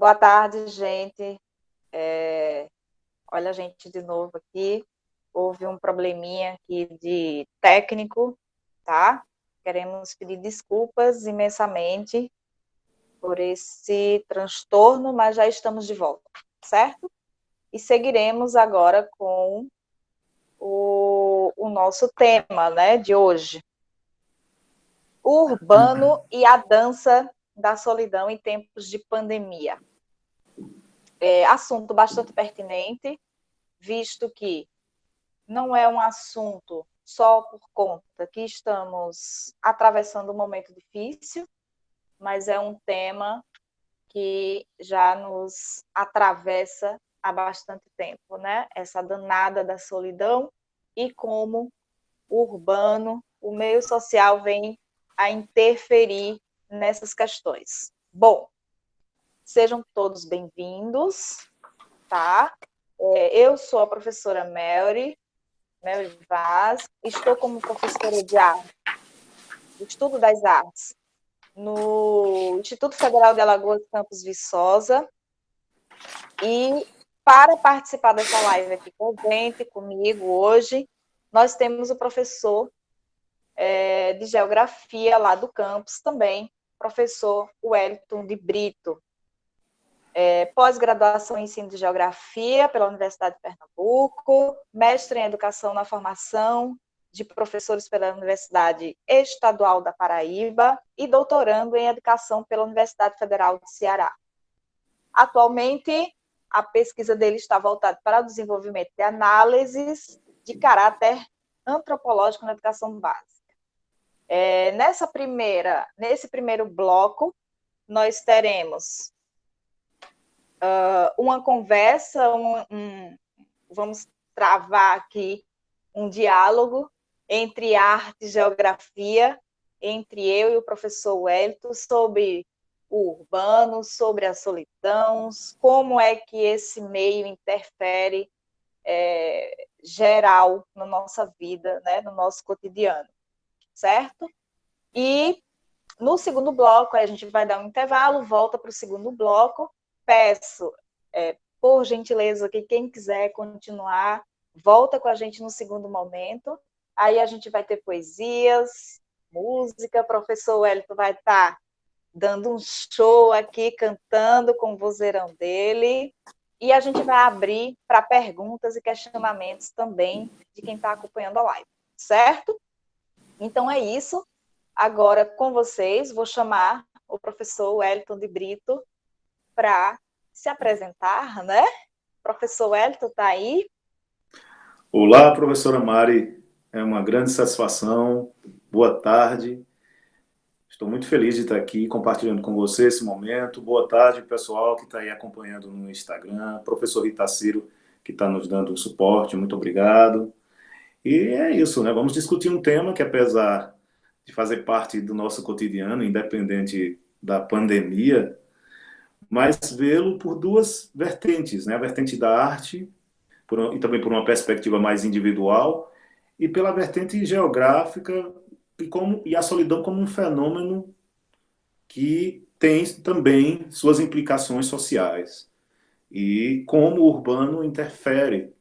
Boa tarde, gente. Olha a gente de novo aqui. Houve um probleminha aqui de técnico, tá? Queremos pedir desculpas imensamente por esse transtorno, mas já estamos de volta, certo? E seguiremos agora com o nosso tema, né, de hoje. O urbano e a dança da solidão em tempos de pandemia. Assunto bastante pertinente, visto que não é um assunto só por conta que estamos atravessando um momento difícil, mas é um tema que já nos atravessa há bastante tempo, né? Essa danada da solidão e como o urbano, o meio social vem a interferir nessas questões. Bom, sejam todos bem-vindos, tá? Eu sou a professora Melry Vaz, estou como professora de arte, estudo das artes, no Instituto Federal de Alagoas, Campus Viçosa, e para participar dessa live aqui com a gente, comigo hoje, nós temos o professor de Geografia lá do campus também, professor Wellington de Brito, pós-graduação em Ensino de Geografia pela Universidade de Pernambuco, mestre em Educação na Formação de Professores pela Universidade Estadual da Paraíba e doutorando em Educação pela Universidade Federal do Ceará. Atualmente, a pesquisa dele está voltada para o desenvolvimento de análises de caráter antropológico na educação básica. Nesse primeiro bloco, nós teremos uma conversa, vamos travar aqui um diálogo entre arte e geografia, entre eu e o professor Wellington, sobre o urbano, sobre a solidão, como é que esse meio interfere geral na nossa vida, né, no nosso cotidiano, certo? E no segundo bloco, a gente vai dar um intervalo, volta para o segundo bloco. Peço, por gentileza, que quem quiser continuar, volta com a gente no segundo momento. Aí a gente vai ter poesias, música, o professor Wellington vai estar dando um show aqui, cantando com o vozeirão dele, e a gente vai abrir para perguntas e questionamentos também de quem está acompanhando a live, certo? Então é isso. Agora, com vocês, vou chamar o professor Wellington de Brito para se apresentar, né? Professor Wellington, está aí? Olá, professora Mari. É uma grande satisfação. Boa tarde. Estou muito feliz de estar aqui compartilhando com você esse momento. Boa tarde, pessoal que está aí acompanhando no Instagram. Professor Itaciro, que está nos dando um suporte. Muito obrigado. E é isso, né? Vamos discutir um tema que, apesar de fazer parte do nosso cotidiano, independente da pandemia, mas vê-lo por duas vertentes, né? A vertente da arte e também por uma perspectiva mais individual, e pela vertente geográfica e a solidão como um fenômeno que tem também suas implicações sociais. E como o urbano interfere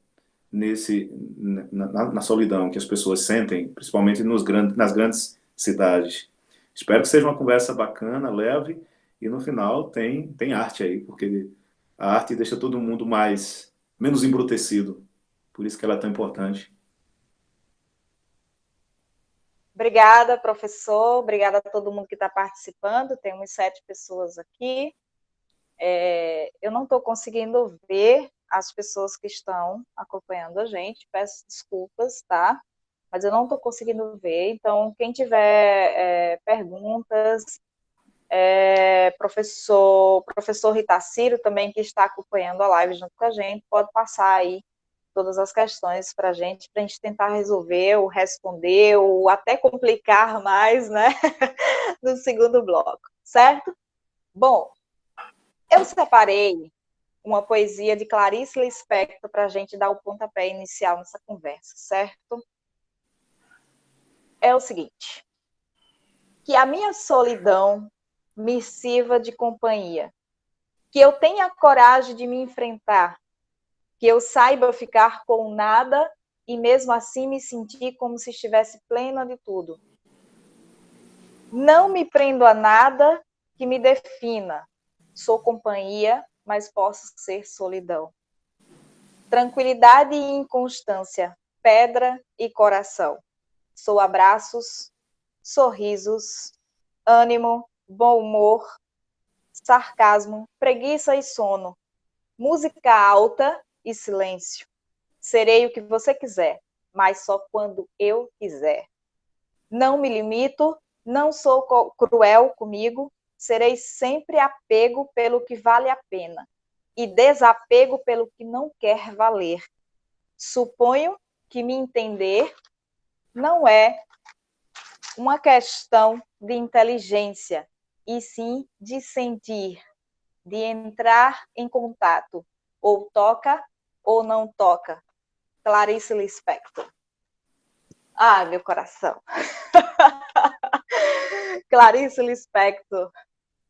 na solidão que as pessoas sentem, principalmente nas grandes cidades. Espero que seja uma conversa bacana, leve, e no final tem arte aí, porque a arte deixa todo mundo menos embrutecido. Por isso que ela é tão importante. Obrigada, professor. Obrigada a todo mundo que está participando. Tem umas 7 pessoas aqui. Eu não estou conseguindo ver as pessoas que estão acompanhando a gente. Peço desculpas, tá? Mas eu não estou conseguindo ver. Então, quem tiver perguntas, professor Ritaciro também, que está acompanhando a live junto com a gente, pode passar aí todas as questões para a gente tentar resolver, ou responder, ou até complicar mais, né, no segundo bloco, certo? Bom, eu separei uma poesia de Clarice Lispector para a gente dar o pontapé inicial nessa conversa, certo? É o seguinte: que a minha solidão me sirva de companhia, que eu tenha coragem de me enfrentar, que eu saiba ficar com nada e mesmo assim me sentir como se estivesse plena de tudo. Não me prendo a nada que me defina. Sou companhia, mas posso ser solidão. Tranquilidade e inconstância, pedra e coração. Sou abraços, sorrisos, ânimo, bom humor, sarcasmo, preguiça e sono, música alta e silêncio. Serei o que você quiser, mas só quando eu quiser. Não me limito, não sou cruel comigo, serei sempre apego pelo que vale a pena e desapego pelo que não quer valer. Suponho que me entender não é uma questão de inteligência, e sim de sentir, de entrar em contato, ou toca ou não toca. Clarice Lispector. Ah, meu coração. Clarice Lispector.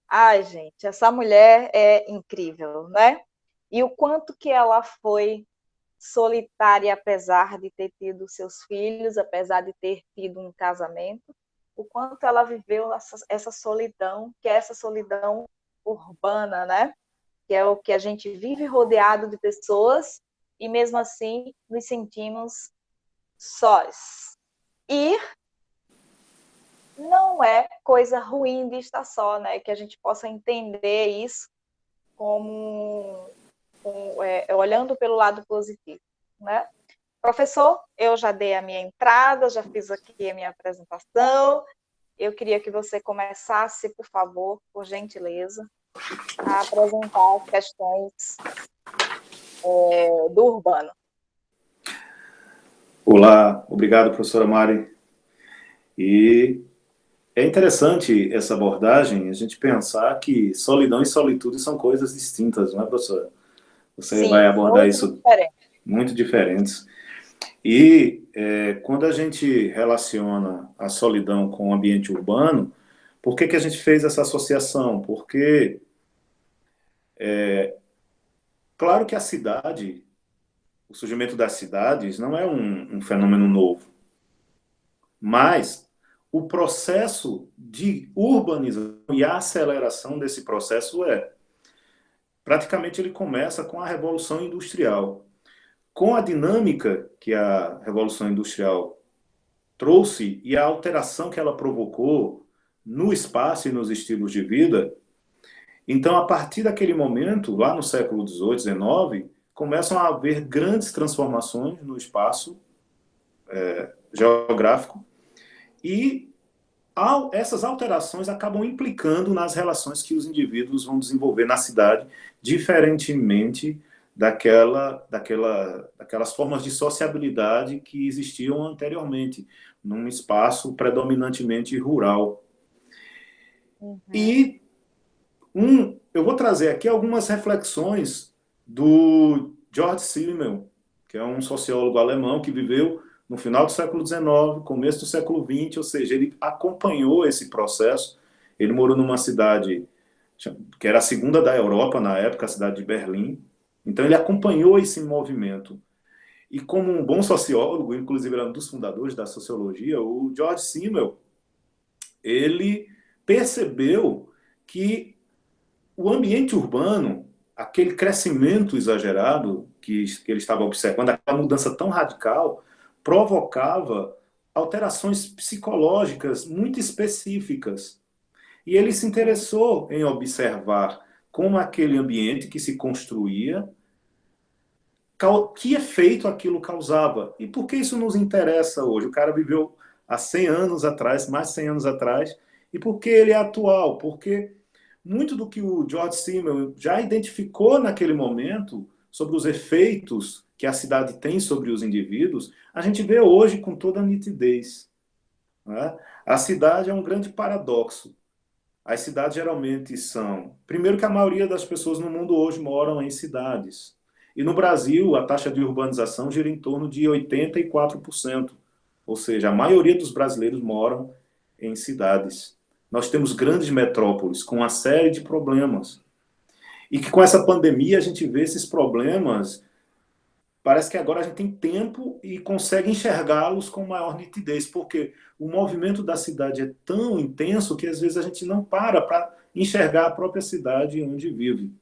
Ai, gente, essa mulher é incrível, né? E o quanto que ela foi solitária, apesar de ter tido seus filhos, apesar de ter tido um casamento, o quanto ela viveu essa solidão, que é essa solidão urbana, né? Que é o que a gente vive rodeado de pessoas e mesmo assim nos sentimos sós. E não é coisa ruim de estar só, né? Que a gente possa entender isso como olhando pelo lado positivo, né? Professor, eu já dei a minha entrada, já fiz aqui a minha apresentação. Eu queria que você começasse, por favor, por gentileza, a apresentar as questões do urbano. Olá, obrigado, professora Mari. E é interessante essa abordagem, a gente pensar que solidão e solitude são coisas distintas, não é, professora? Você vai Sim, abordar muito isso diferente. muito diferentes. E quando a gente relaciona a solidão com o ambiente urbano, por que a gente fez essa associação? Porque, claro que a cidade, o surgimento das cidades não é um fenômeno novo, mas o processo de urbanização e a aceleração desse processo praticamente ele começa com a Revolução Industrial. Com a dinâmica que a Revolução Industrial trouxe e a alteração que ela provocou no espaço e nos estilos de vida, então, a partir daquele momento, lá no século XVIII, XIX, começam a haver grandes transformações no espaço geográfico e essas alterações acabam implicando nas relações que os indivíduos vão desenvolver na cidade, diferentemente daquelas formas de sociabilidade que existiam anteriormente, num espaço predominantemente rural. Uhum. E eu vou trazer aqui algumas reflexões do George Simmel, que é um sociólogo alemão que viveu no final do século XIX, começo do século XX, ou seja, ele acompanhou esse processo. Ele morou numa cidade que era a segunda da Europa na época, a cidade de Berlim. Então ele acompanhou esse movimento. E como um bom sociólogo, inclusive era um dos fundadores da sociologia, o George Simmel, ele percebeu que o ambiente urbano, aquele crescimento exagerado que ele estava observando, aquela mudança tão radical, provocava alterações psicológicas muito específicas. E ele se interessou em observar como aquele ambiente que se construía, que efeito aquilo causava. E por que isso nos interessa hoje? O cara viveu há 100 anos atrás, mais de 100 anos atrás, e por que ele é atual? Porque muito do que o George Simmel já identificou naquele momento sobre os efeitos que a cidade tem sobre os indivíduos, a gente vê hoje com toda a nitidez. Né? A cidade é um grande paradoxo. As cidades geralmente são... Primeiro que a maioria das pessoas no mundo hoje moram em cidades. E no Brasil, a taxa de urbanização gira em torno de 84%. Ou seja, a maioria dos brasileiros moram em cidades. Nós temos grandes metrópoles com uma série de problemas. E que com essa pandemia a gente vê esses problemas, parece que agora a gente tem tempo e consegue enxergá-los com maior nitidez, porque o movimento da cidade é tão intenso que às vezes a gente não para enxergar a própria cidade onde vive.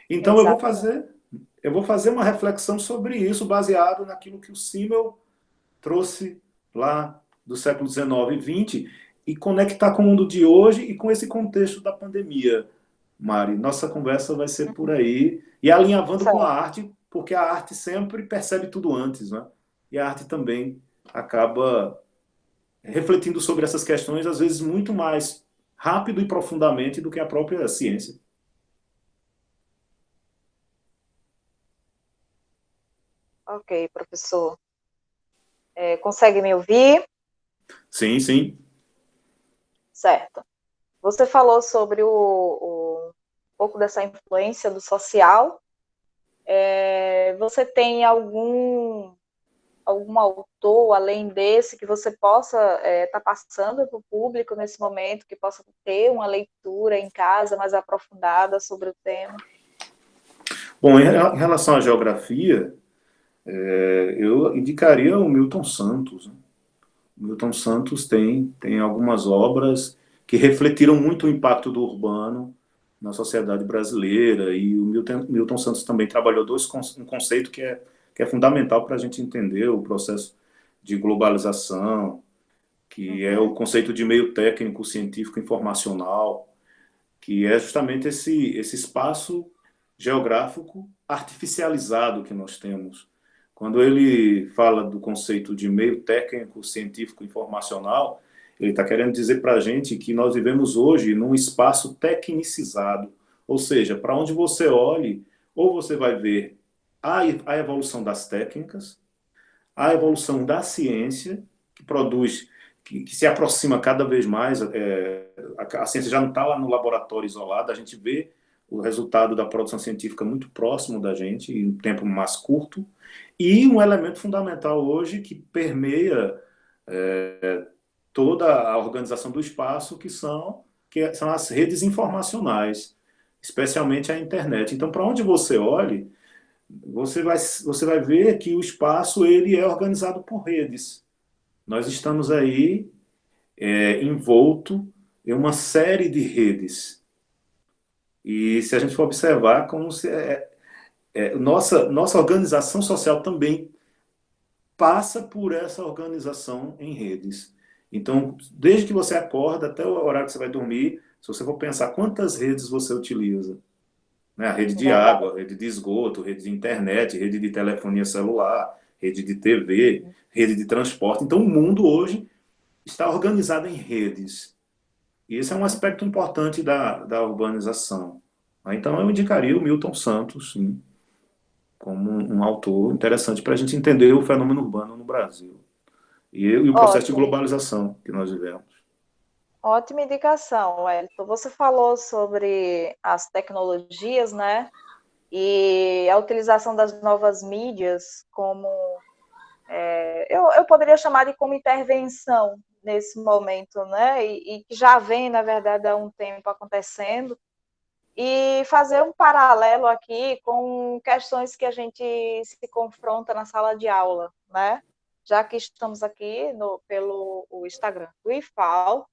Então Exatamente. eu vou fazer uma reflexão sobre isso, baseado naquilo que o Simmel trouxe lá do século XIX e XX, e conectar com o mundo de hoje e com esse contexto da pandemia. Mari, nossa conversa vai ser por aí, e alinhavando com a Certo. arte, porque a arte sempre percebe tudo antes, né? E a arte também acaba refletindo sobre essas questões, às vezes, muito mais rápido e profundamente do que a própria ciência. Ok, professor. Consegue me ouvir? Sim, sim. Certo. Você falou sobre um pouco dessa influência do social. Você tem algum autor, além desse, que você possa estar passando para o público nesse momento, que possa ter uma leitura em casa mais aprofundada sobre o tema? Bom, em relação à geografia, eu indicaria o Milton Santos, né? O Milton Santos tem algumas obras que refletiram muito o impacto do urbano na sociedade brasileira, e o Milton Santos também trabalhou um conceito que é fundamental para a gente entender o processo de globalização, que é o Uhum, conceito de meio técnico, científico, informacional, que é justamente esse espaço geográfico artificializado que nós temos. Quando ele fala do conceito de meio técnico, científico, informacional, ele está querendo dizer para a gente que nós vivemos hoje num espaço tecnicizado, ou seja, para onde você olhe, ou você vai ver a evolução das técnicas, a evolução da ciência, que produz, que se aproxima cada vez mais. A ciência já não está lá no laboratório isolado, a gente vê o resultado da produção científica muito próximo da gente, em um tempo mais curto, e um elemento fundamental hoje que permeia toda a organização do espaço, que são as redes informacionais, especialmente a internet. Então, para onde você olhe, você vai ver que o espaço ele é organizado por redes. Nós estamos aí envolto em uma série de redes. E se a gente for observar, como se, nossa organização social também passa por essa organização em redes. Então, desde que você acorda até o horário que você vai dormir, se você for pensar quantas redes você utiliza, né? A rede de verdade. água, rede de esgoto, rede de internet, rede de telefonia celular, rede de TV, rede de transporte. Então, o mundo hoje está organizado em redes. E esse é um aspecto importante da urbanização. Então, eu indicaria o Milton Santos, sim, como um autor interessante para a gente entender o fenômeno urbano no Brasil e o processo de Ótimo. globalização que nós vivemos. Ótima indicação, Wellington. Você falou sobre as tecnologias, né? E a utilização das novas mídias como eu poderia chamar de como intervenção nesse momento, né? E que já vem, na verdade, há um tempo acontecendo. E fazer um paralelo aqui com questões que a gente se confronta na sala de aula, né? Já que estamos aqui pelo o Instagram do IFAL,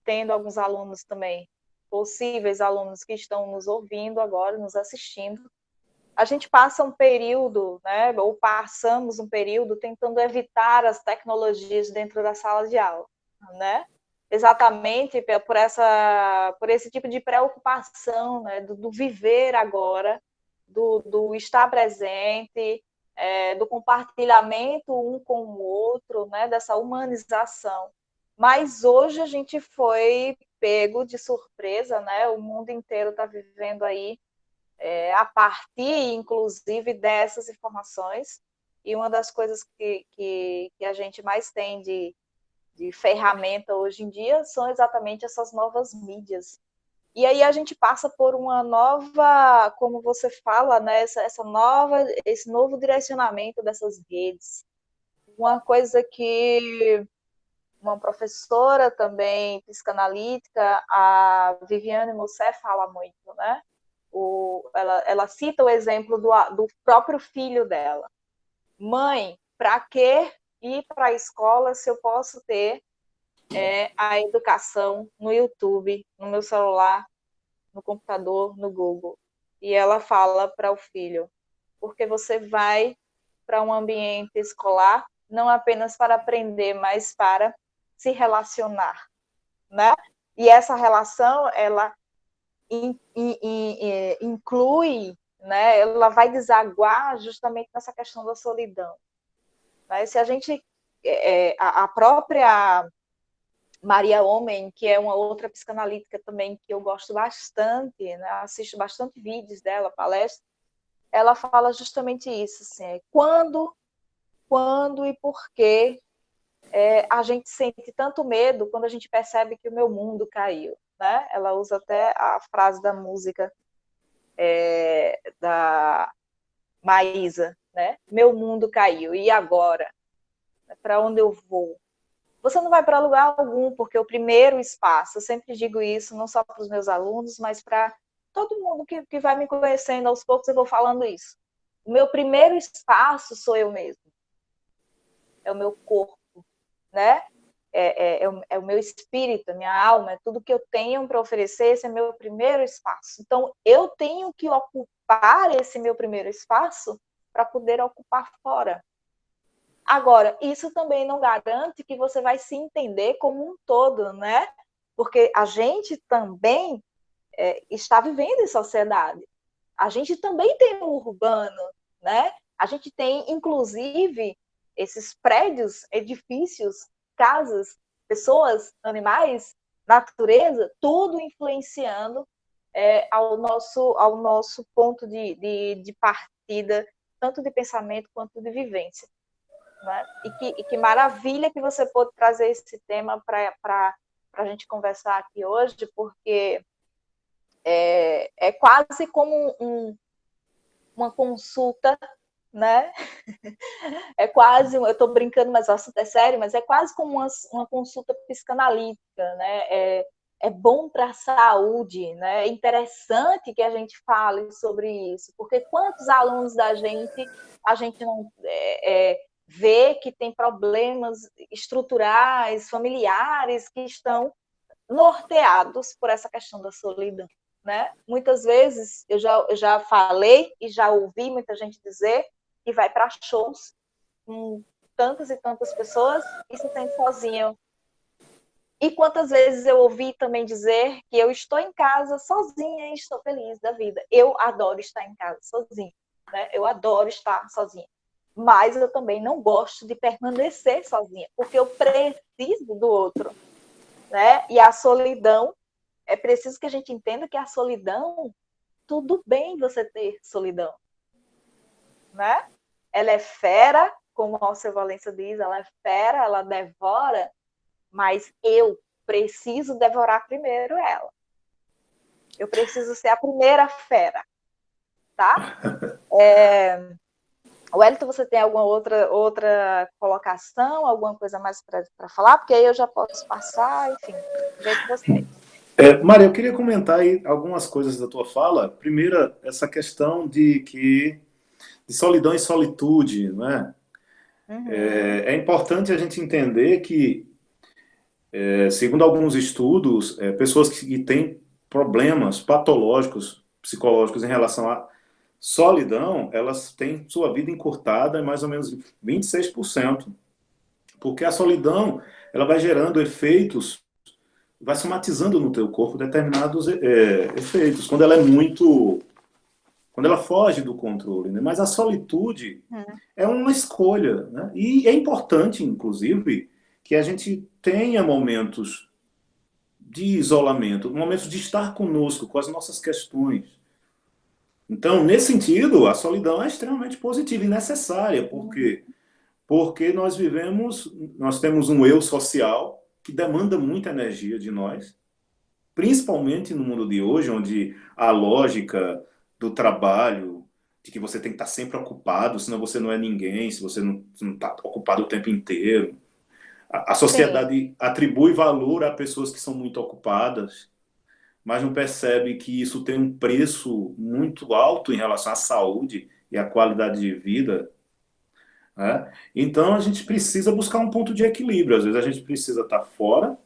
tendo alguns alunos também, possíveis alunos que estão nos ouvindo agora, nos assistindo, a gente passa um período, né, ou passamos um período tentando evitar as tecnologias dentro da sala de aula, né? Exatamente por esse tipo de preocupação, né, do viver agora, do estar presente, do compartilhamento um com o outro, né, dessa humanização. Mas hoje a gente foi pego de surpresa, né? O mundo inteiro está vivendo aí a partir, inclusive, dessas informações. E uma das coisas que a gente mais tem de ferramenta hoje em dia são exatamente essas novas mídias. E aí a gente passa por uma nova, como você fala, né, esse novo direcionamento dessas redes. Uma coisa que uma professora também psicanalítica, a Viviane Musset, fala muito, né? ela cita o exemplo do próprio filho dela. Mãe, para que ir para a escola se eu posso ter a educação no YouTube, no meu celular, no computador, no Google? E ela fala para o filho, porque você vai para um ambiente escolar não apenas para aprender, mas para se relacionar, né? E essa relação, ela inclui, né? Ela vai desaguar justamente nessa questão da solidão. Né? Se a gente, a própria Maria Homem, que é uma outra psicanalítica também que eu gosto bastante, né? Assisto bastante vídeos dela, palestras, ela fala justamente isso, assim, quando e por que a gente sente tanto medo quando a gente percebe que o meu mundo caiu, né? Ela usa até a frase da música da Maísa, né? Meu mundo caiu, e agora? Para onde eu vou? Você não vai para lugar algum, porque o primeiro espaço, eu sempre digo isso, não só para os meus alunos, mas para todo mundo que vai me conhecendo, aos poucos eu vou falando isso. O meu primeiro espaço sou eu mesmo, é o meu corpo, né? É o meu espírito, a minha alma, é tudo que eu tenho para oferecer, esse é meu primeiro espaço. Então, eu tenho que ocupar esse meu primeiro espaço para poder ocupar fora. Agora, isso também não garante que você vai se entender como um todo, né? Porque a gente também está vivendo em sociedade. A gente também tem o urbano, né? A gente tem, inclusive, esses prédios, edifícios, casas, pessoas, animais, natureza, tudo influenciando ao nosso ponto de partida, tanto de pensamento quanto de vivência. Né? E que maravilha que você pôde trazer esse tema para a gente conversar aqui hoje, porque é quase como uma consulta, né? É quase, eu estou brincando, mas o assunto é sério, mas é quase como uma consulta psicanalítica, né? É bom para a saúde, né? É interessante que a gente fale sobre isso, porque quantos alunos da gente a gente não vê que tem problemas estruturais, familiares, que estão norteados por essa questão da solidão. Né? Muitas vezes eu já falei e já ouvi muita gente dizer que vai para shows com tantas e tantas pessoas e se sente sozinho. E quantas vezes eu ouvi também dizer que eu estou em casa sozinha e estou feliz da vida. Eu adoro estar em casa sozinha, né? Eu adoro estar sozinha. Mas eu também não gosto de permanecer sozinha, porque eu preciso do outro, né? E a solidão, é preciso que a gente entenda que a solidão, tudo bem você ter solidão, né? Ela é fera, como o Alceu Valença diz, ela é fera, ela devora, mas eu preciso devorar primeiro ela. Eu preciso ser a primeira fera, tá? Wellington, você tem alguma outra colocação, alguma coisa mais para falar? Porque aí eu já posso passar, enfim, do jeito que você. Maria, eu queria comentar aí algumas coisas da tua fala. Primeira, essa questão de solidão e solitude, não é? Uhum. É importante a gente entender que, segundo alguns estudos, pessoas que têm problemas patológicos, psicológicos em relação à solidão, elas têm sua vida encurtada em mais ou menos 26%. Porque a solidão, ela vai gerando efeitos, vai somatizando no teu corpo determinados efeitos, quando ela foge do controle, né? Mas a solitude é uma escolha, né? E é importante, inclusive, que a gente tenha momentos de isolamento, momentos de estar conosco, com as nossas questões. Então, nesse sentido, a solidão é extremamente positiva e necessária, porque nós temos um eu social que demanda muita energia de nós, principalmente no mundo de hoje, onde a lógica do trabalho, de que você tem que estar sempre ocupado, senão você não é ninguém, se você não está ocupado o tempo inteiro. A Sim. sociedade atribui valor a pessoas que são muito ocupadas, mas não percebe que isso tem um preço muito alto em relação à saúde e à qualidade de vida, né? Então a gente precisa buscar um ponto de equilíbrio. Às vezes a gente precisa estar fora,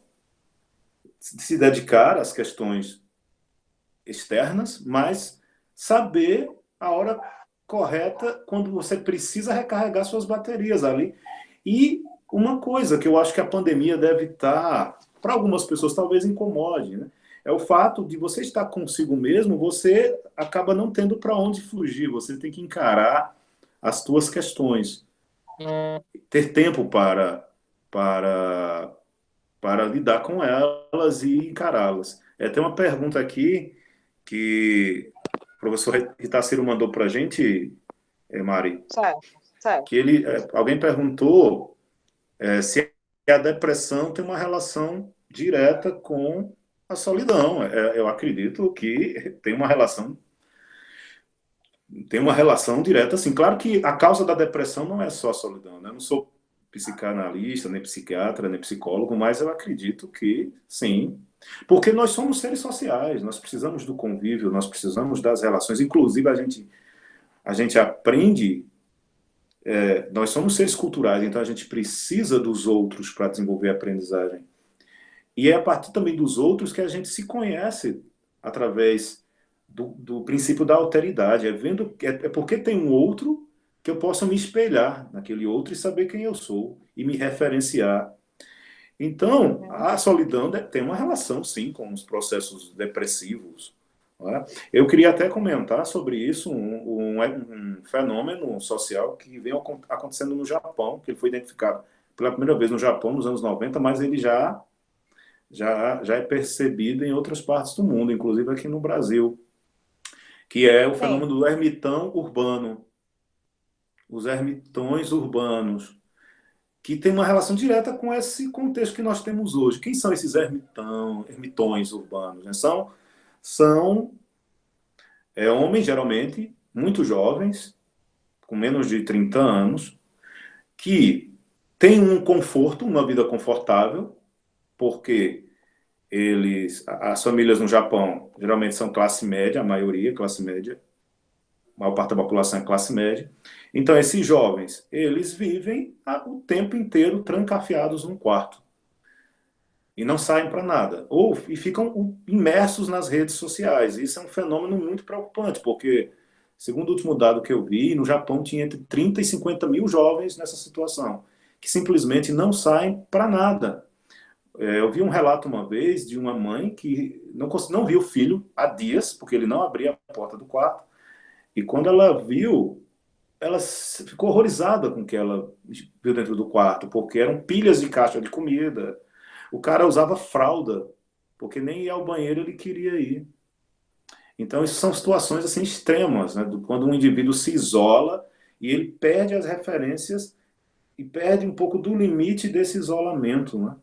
se dedicar às questões externas, mas saber a hora correta quando você precisa recarregar suas baterias ali. E uma coisa que eu acho que a pandemia deve estar, para algumas pessoas talvez incomode, né? É o fato de você estar consigo mesmo, você acaba não tendo para onde fugir, você tem que encarar as suas questões, ter tempo para, para lidar com elas e encará-las. Tem uma pergunta aqui que o professor Itaciro mandou para a gente, Mari, Certo, que certo. alguém perguntou se a depressão tem uma relação direta com a solidão. Eu acredito que tem uma relação direta, assim. Claro que a causa da depressão não é só a solidão, né? Eu não sou psicanalista, nem psiquiatra, nem psicólogo, mas eu acredito que sim. Porque nós somos seres sociais, nós precisamos do convívio, nós precisamos das relações. Inclusive, a gente aprende, nós somos seres culturais, então a gente precisa dos outros para desenvolver a aprendizagem. E é a partir também dos outros que a gente se conhece através do princípio da alteridade. É porque tem um outro que eu possa me espelhar naquele outro e saber quem eu sou e me referenciar. Então, Uhum. a solidão tem uma relação, sim, com os processos depressivos. Não é? Eu queria até comentar sobre isso, um fenômeno social que vem acontecendo no Japão, que ele foi identificado pela primeira vez no Japão nos anos 90, mas ele já é percebido em outras partes do mundo, inclusive aqui no Brasil, que é o Sim, fenômeno do ermitão urbano, os ermitões urbanos, que tem uma relação direta com esse contexto que nós temos hoje. Quem são esses ermitões urbanos? Né? São homens, geralmente, muito jovens, com menos de 30 anos, que têm um conforto, uma vida confortável, porque as famílias no Japão geralmente são classe média, a maioria classe média, a maior parte da população é classe média. Então, esses jovens, eles vivem o tempo inteiro trancafiados num quarto e não saem para nada, e ficam imersos nas redes sociais. Isso é um fenômeno muito preocupante, porque, segundo o último dado que eu vi, no Japão tinha entre 30 e 50 mil jovens nessa situação, que simplesmente não saem para nada. Eu vi um relato uma vez de uma mãe que não viu o filho há dias, porque ele não abria a porta do quarto, e quando ela viu, ela ficou horrorizada com o que ela viu dentro do quarto, porque eram pilhas de caixa de comida. O cara usava fralda, porque nem ir ao banheiro ele queria ir. Então, isso são situações assim extremas, né? Quando um indivíduo se isola e ele perde as referências e perde um pouco do limite desse isolamento, né?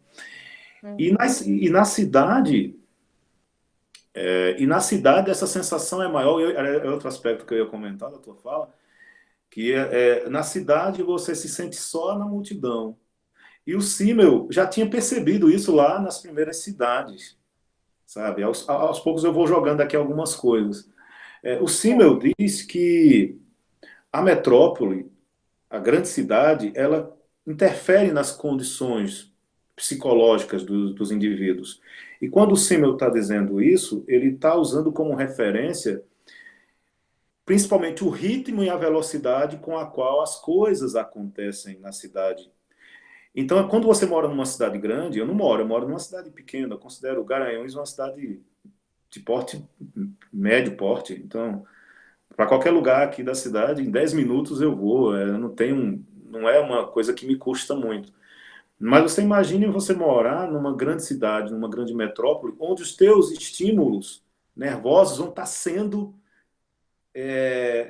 E uhum. na cidade, essa sensação é maior. É outro aspecto que eu ia comentar da tua fala, que na cidade você se sente só na multidão. E o Simmel já tinha percebido isso lá nas primeiras cidades, sabe? Aos poucos eu vou jogando aqui algumas coisas. O Simmel Certo. diz que a metrópole, a grande cidade, ela interfere nas condições psicológicas dos indivíduos. E quando o Simmel está dizendo isso, ele está usando como referência principalmente o ritmo e a velocidade com a qual as coisas acontecem na cidade. Então, quando você mora numa cidade grande, eu moro numa cidade pequena, eu considero Garanhuns uma cidade de porte, médio porte. Então, para qualquer lugar aqui da cidade, em 10 minutos eu vou. Não é uma coisa que me custa muito. Mas você imagine você morar numa grande cidade, numa grande metrópole, onde os teus estímulos nervosos vão estar sendo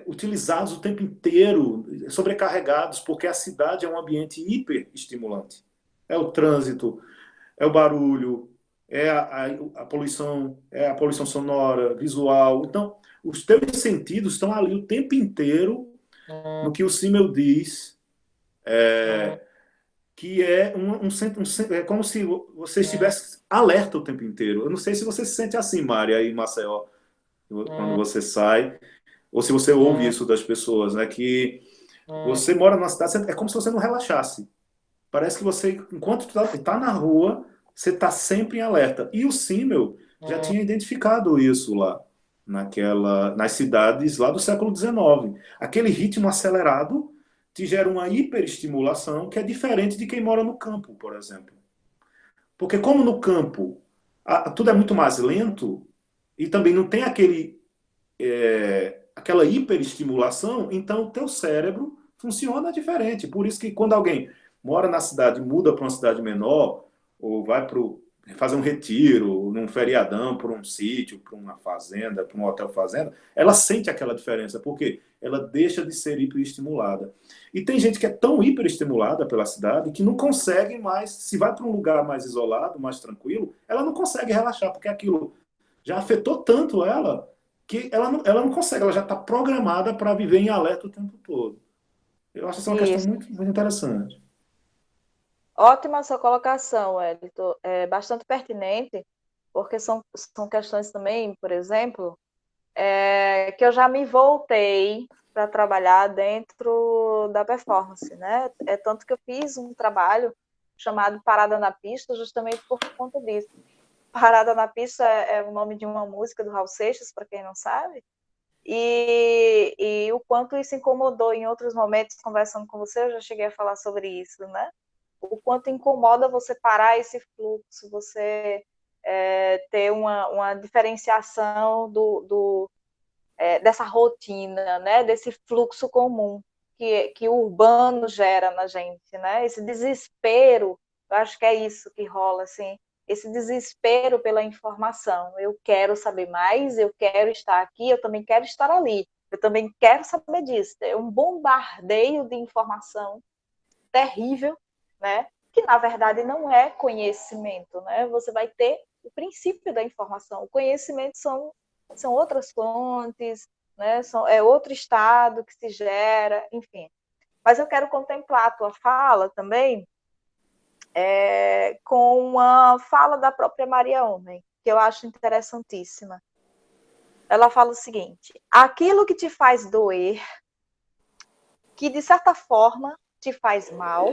utilizados o tempo inteiro, sobrecarregados, porque a cidade é um ambiente hiperestimulante. É o trânsito, é o barulho, é a poluição sonora, visual. Então, os teus sentidos estão ali o tempo inteiro no que o Simmel diz, que é é como se você estivesse alerta o tempo inteiro. Eu não sei se você se sente assim, Mari, aí em Maceió, quando você sai, ou se você ouve isso das pessoas, né? Que você mora numa cidade, é como se você não relaxasse. Parece que você, enquanto tá na rua, você está sempre em alerta. E o Simmel já tinha identificado isso lá, nas cidades lá do século XIX. Aquele ritmo acelerado te gera uma hiperestimulação que é diferente de quem mora no campo, por exemplo. Porque como no campo tudo é muito mais lento e também não tem aquela hiperestimulação, então o teu cérebro funciona diferente. Por isso que quando alguém mora na cidade, muda para uma cidade menor, ou vai fazer um retiro, num feriadão, por um sítio, para uma fazenda, para um hotel fazenda, ela sente aquela diferença, porque ela deixa de ser hiperestimulada. E tem gente que é tão hiperestimulada pela cidade que não consegue mais, se vai para um lugar mais isolado, mais tranquilo, ela não consegue relaxar, porque aquilo já afetou tanto ela que ela não consegue, ela já está programada para viver em alerta o tempo todo. Eu acho essa uma questão Isso. muito, muito interessante. Ótima sua colocação, Wellington. É bastante pertinente, porque são questões também, por exemplo, que eu já me voltei para trabalhar dentro da performance, né? É tanto que eu fiz um trabalho chamado Parada na Pista, justamente por conta disso. Parada na Pista é o nome de uma música do Raul Seixas, para quem não sabe, e o quanto isso incomodou em outros momentos, conversando com você, eu já cheguei a falar sobre isso, né? O quanto incomoda você parar esse fluxo, você ter uma diferenciação dessa rotina, né? Desse fluxo comum que o urbano gera na gente, né? Esse desespero, eu acho que é isso que rola, assim, esse desespero pela informação. Eu quero saber mais, eu quero estar aqui, eu também quero estar ali, eu também quero saber disso. É um bombardeio de informação terrível, né? Que na verdade não é conhecimento, né? Você vai ter o princípio da informação. O conhecimento são outras fontes, né? É outro estado que se gera, enfim. Mas eu quero contemplar a tua fala também com uma fala da própria Maria Homem, que eu acho interessantíssima. Ela fala o seguinte: aquilo que te faz doer, que de certa forma te faz mal,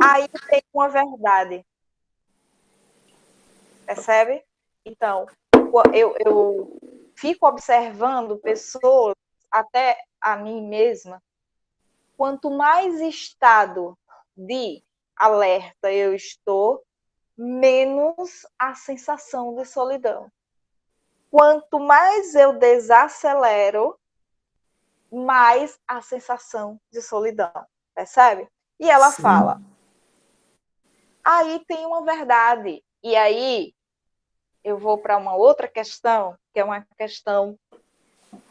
aí tem uma verdade, percebe? Então, eu fico observando pessoas, até a mim mesma, quanto mais estado de alerta eu estou, menos a sensação de solidão. Quanto mais eu desacelero, mais a sensação de solidão, percebe? E ela fala, Sim. aí tem uma verdade, e aí eu vou para uma outra questão, que é uma questão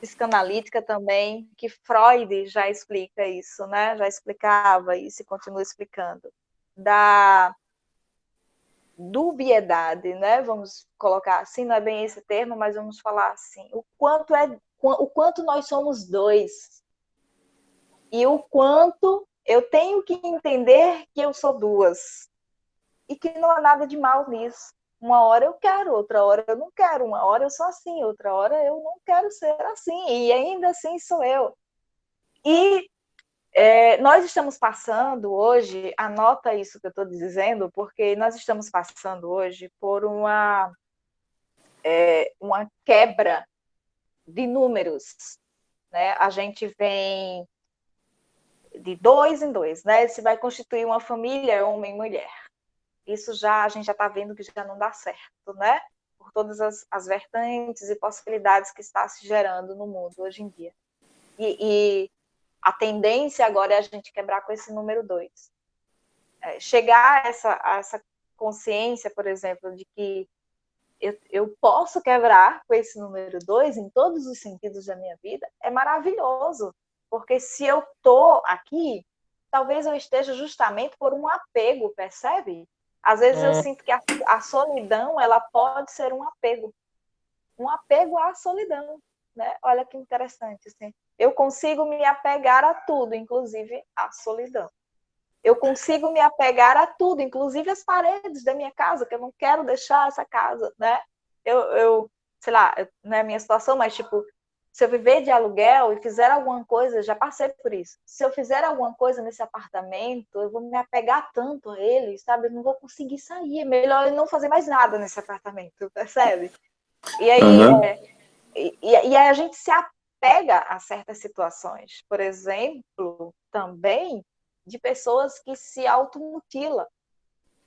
psicanalítica também, que Freud já explica isso, né? Já explicava isso e continua explicando, da dubiedade, né? Vamos colocar assim, não é bem esse termo, mas vamos falar assim, o quanto nós somos dois e o quanto eu tenho que entender que eu sou duas e que não há nada de mal nisso. Uma hora eu quero, outra hora eu não quero, uma hora eu sou assim, outra hora eu não quero ser assim, e ainda assim sou eu. E nós estamos passando hoje, anota isso que eu estou dizendo, porque nós estamos passando hoje por uma quebra de números. Né? A gente vem de dois em dois, né? Se vai constituir uma família, homem e mulher. Isso já a gente já está vendo que já não dá certo, né? Por todas as vertentes e possibilidades que está se gerando no mundo hoje em dia. E a tendência agora é a gente quebrar com esse número dois. Chegar a essa consciência, por exemplo, de que eu posso quebrar com esse número dois em todos os sentidos da minha vida, é maravilhoso. Porque se eu estou aqui, talvez eu esteja justamente por um apego, percebe? Às vezes eu sinto que a solidão ela pode ser um apego à solidão. Né? Olha que interessante. Assim. Eu consigo me apegar a tudo, inclusive à solidão. Eu consigo me apegar a tudo, inclusive as paredes da minha casa, que eu não quero deixar essa casa, né? Sei lá, não é a minha situação, mas tipo, se eu viver de aluguel e fizer alguma coisa, já passei por isso. Se eu fizer alguma coisa nesse apartamento, eu vou me apegar tanto a ele, sabe? Eu não vou conseguir sair. É melhor eu não fazer mais nada nesse apartamento, percebe? E aí, Aham. e aí a gente se apega a certas situações. Por exemplo, também de pessoas que se automutilam,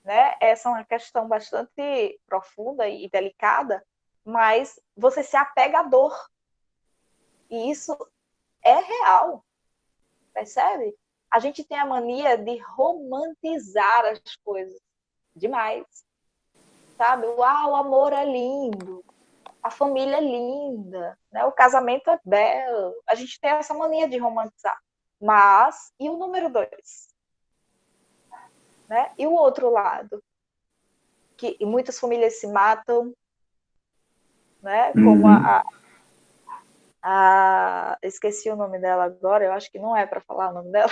né? Essa é uma questão bastante profunda e delicada, mas você se apega à dor. E isso é real, percebe? A gente tem a mania de romantizar as coisas demais, sabe? Uau, o amor é lindo, a família é linda, né? O casamento é belo. A gente tem essa mania de romantizar. Mas, e o número dois? Né? E o outro lado? Que muitas famílias se matam, né? Como Uhum. esqueci o nome dela agora, eu acho que não é para falar o nome dela,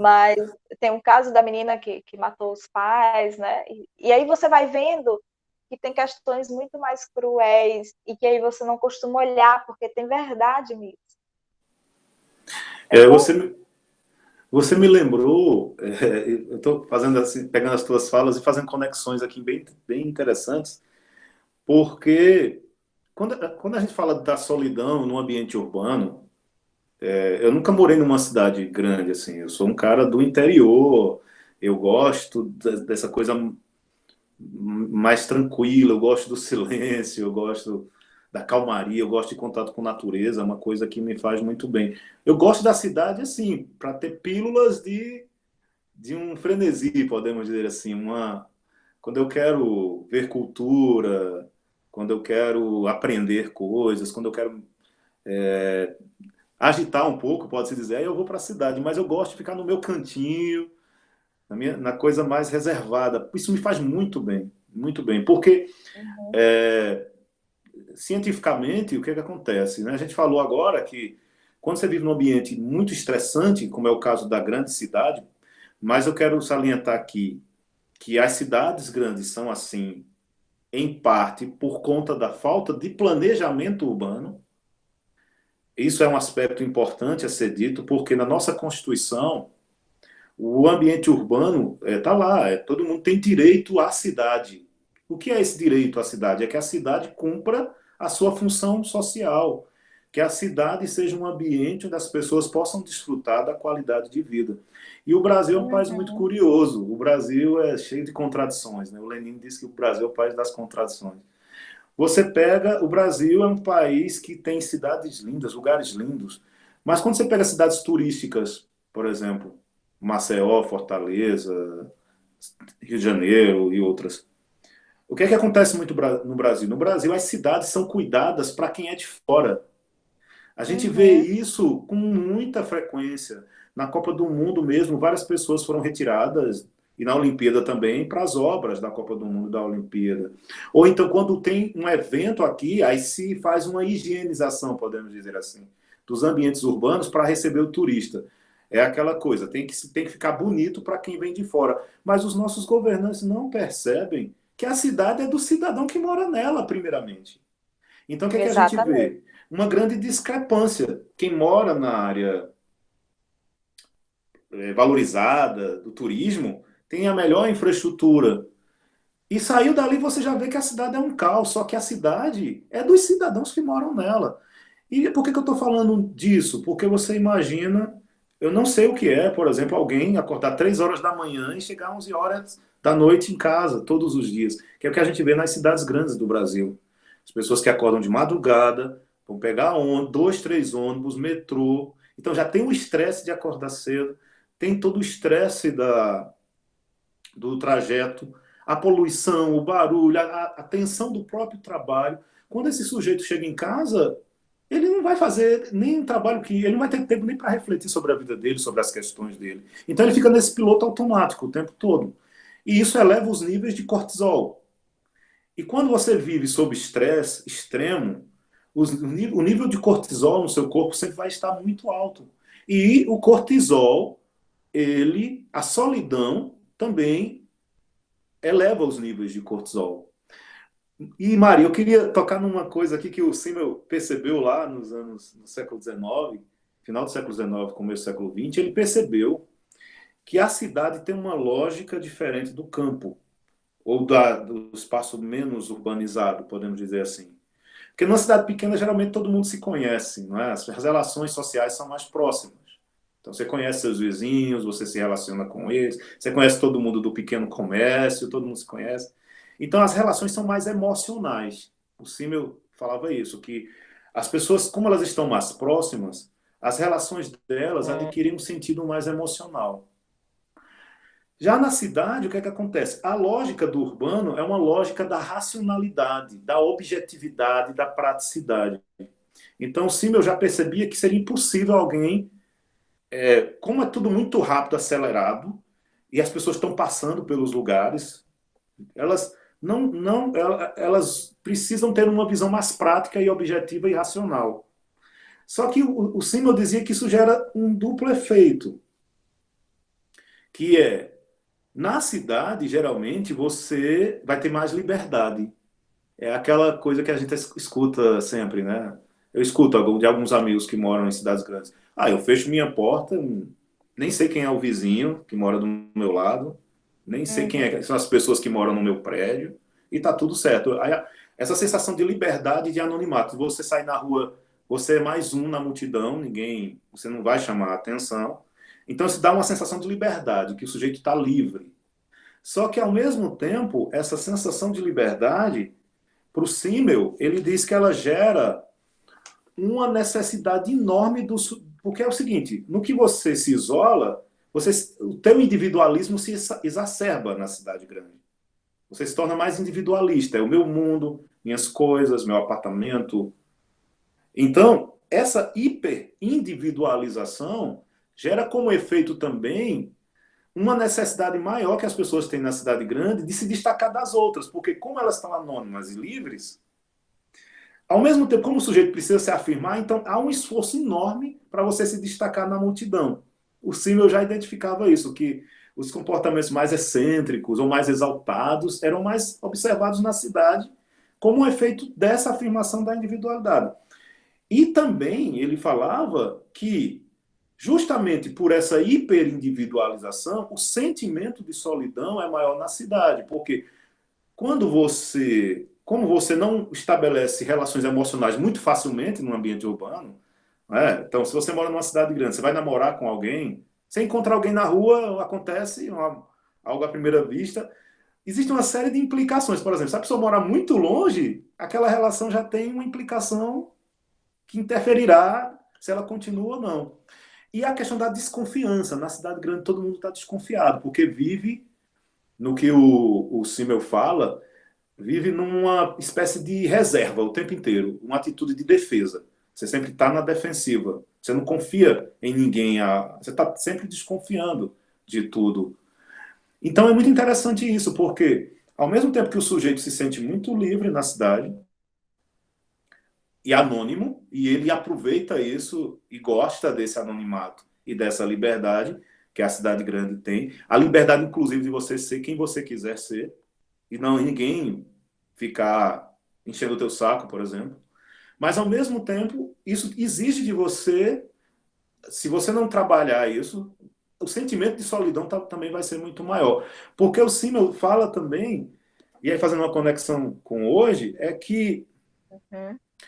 mas tem um caso da menina que matou os pais, né? E aí você vai vendo que tem questões muito mais cruéis e que aí você não costuma olhar, porque tem verdade nisso. É É, tão. você me lembrou, eu estou fazendo assim, pegando as tuas falas e fazendo conexões aqui bem interessantes, porque quando a gente fala da solidão no ambiente urbano, eu nunca morei numa cidade grande, assim, eu sou um cara do interior, eu gosto dessa coisa mais tranquila, eu gosto do silêncio, eu gosto da calmaria, eu gosto de contato com a natureza, é uma coisa que me faz muito bem. Eu gosto da cidade, assim, para ter pílulas de um frenesi, podemos dizer assim, quando eu quero ver cultura, quando eu quero aprender coisas, quando eu quero agitar um pouco, pode-se dizer, aí eu vou para a cidade, mas eu gosto de ficar no meu cantinho, na coisa mais reservada. Isso me faz muito bem, porque Uhum, é, cientificamente o que é que acontece, né? A gente falou agora que quando você vive num ambiente muito estressante, como é o caso da grande cidade, mas eu quero salientar aqui que as cidades grandes são assim, em parte por conta da falta de planejamento urbano. Isso é um aspecto importante a ser dito, porque na nossa Constituição, o ambiente urbano está lá, todo mundo tem direito à cidade. O que é esse direito à cidade? É que a cidade cumpra a sua função social, que a cidade seja um ambiente onde as pessoas possam desfrutar da qualidade de vida. E o Brasil é um país muito uhum, curioso. O Brasil é cheio de contradições, né? O Lenin disse que o Brasil é o país das contradições. Você pega, o Brasil é um país que tem cidades lindas, lugares lindos, mas quando você pega cidades turísticas, por exemplo, Maceió, Fortaleza, Rio de Janeiro e outras, o que é que acontece muito no Brasil? No Brasil, as cidades são cuidadas para quem é de fora. A gente vê uhum. isso com muita frequência. Na Copa do Mundo mesmo, várias pessoas foram retiradas, e na Olimpíada também, para as obras da Copa do Mundo e da Olimpíada. Ou então, quando tem um evento aqui, aí se faz uma higienização, podemos dizer assim, dos ambientes urbanos para receber o turista. É aquela coisa, tem que ficar bonito para quem vem de fora. Mas os nossos governantes não percebem que a cidade é do cidadão que mora nela, primeiramente. Então, o que é que a gente Exatamente. vê? Uma grande discrepância. Quem mora na área valorizada do turismo tem a melhor infraestrutura. E saiu dali, você já vê que a cidade é um caos, só que a cidade é dos cidadãos que moram nela. E por que eu estou falando disso? Porque você imagina, eu não sei o que é, por exemplo, alguém acordar 3 horas da manhã e chegar às 11 horas da noite em casa, todos os dias, que é o que a gente vê nas cidades grandes do Brasil. As pessoas que acordam de madrugada, vão pegar ônibus, 2, 3 ônibus, metrô. Então já tem o estresse de acordar cedo, tem todo o estresse do trajeto, a poluição, o barulho, a tensão do próprio trabalho. Quando esse sujeito chega em casa, ele não vai fazer nem um trabalho que. Ele não vai ter tempo nem para refletir sobre a vida dele, sobre as questões dele. Então ele fica nesse piloto automático o tempo todo. E isso eleva os níveis de cortisol. E quando você vive sob estresse extremo, o nível de cortisol no seu corpo sempre vai estar muito alto. E o cortisol a solidão também eleva os níveis de cortisol. E, Maria, eu queria tocar numa coisa aqui que o Simmel percebeu lá no século XIX, final do século XIX, começo do século XX, ele percebeu que a cidade tem uma lógica diferente do campo, ou do espaço menos urbanizado, podemos dizer assim. Porque numa cidade pequena, geralmente todo mundo se conhece, não é? As relações sociais são mais próximas. Então, você conhece seus vizinhos, você se relaciona com eles, você conhece todo mundo do pequeno comércio, todo mundo se conhece. Então, as relações são mais emocionais. O Simmel falava isso, que as pessoas, como elas estão mais próximas, as relações delas adquirem um sentido mais emocional. Já na cidade, o que é que acontece? A lógica do urbano é uma lógica da racionalidade, da objetividade, da praticidade. Então, sim, eu já percebia que seria impossível alguém, como é tudo muito rápido, acelerado, e as pessoas estão passando pelos lugares, elas elas precisam ter uma visão mais prática e objetiva e racional. Só que o Simmel dizia que isso gera um duplo efeito, que é na cidade, geralmente, você vai ter mais liberdade. É aquela coisa que a gente escuta sempre, né? Eu escuto de alguns amigos que moram em cidades grandes. Ah, eu fecho minha porta, nem sei quem é o vizinho que mora do meu lado, nem sei quem são as pessoas que moram no meu prédio, e tá tudo certo. Aí, essa sensação de liberdade e de anonimato, você sai na rua, você é mais um na multidão, você não vai chamar a atenção. Então, isso dá uma sensação de liberdade, que o sujeito está livre. Só que, ao mesmo tempo, essa sensação de liberdade, para o Simmel, ele diz que ela gera uma necessidade enorme porque é o seguinte, no que você se isola, o teu individualismo se exacerba na cidade grande. Você se torna mais individualista. É o meu mundo, minhas coisas, meu apartamento. Então, essa hiperindividualização gera como efeito também uma necessidade maior que as pessoas têm na cidade grande de se destacar das outras, porque como elas estão anônimas e livres, ao mesmo tempo, como o sujeito precisa se afirmar, então há um esforço enorme para você se destacar na multidão. O Simmel já identificava isso, que os comportamentos mais excêntricos ou mais exaltados eram mais observados na cidade como um efeito dessa afirmação da individualidade. E também ele falava que, justamente por essa hiperindividualização, o sentimento de solidão é maior na cidade, porque como você não estabelece relações emocionais muito facilmente no ambiente urbano, né? Então, se você mora numa cidade grande, você vai namorar com alguém, você encontra alguém na rua, acontece algo à primeira vista. Existe uma série de implicações. Por exemplo, se a pessoa mora muito longe, aquela relação já tem uma implicação que interferirá se ela continua ou não. E a questão da desconfiança. Na cidade grande, todo mundo está desconfiado, porque vive no que o Simmel fala, vive numa espécie de reserva o tempo inteiro, uma atitude de defesa. Você sempre está na defensiva. Você não confia em ninguém. Você está sempre desconfiando de tudo. Então é muito interessante isso, porque ao mesmo tempo que o sujeito se sente muito livre na cidade e anônimo, e ele aproveita isso e gosta desse anonimato e dessa liberdade que a cidade grande tem, a liberdade inclusive de você ser quem você quiser ser, e não ninguém ficar enchendo o teu saco, por exemplo. Mas, ao mesmo tempo, isso exige de você, se você não trabalhar isso, o sentimento de solidão também vai ser muito maior. Porque o Simmel fala também, e aí fazendo uma conexão com hoje, é que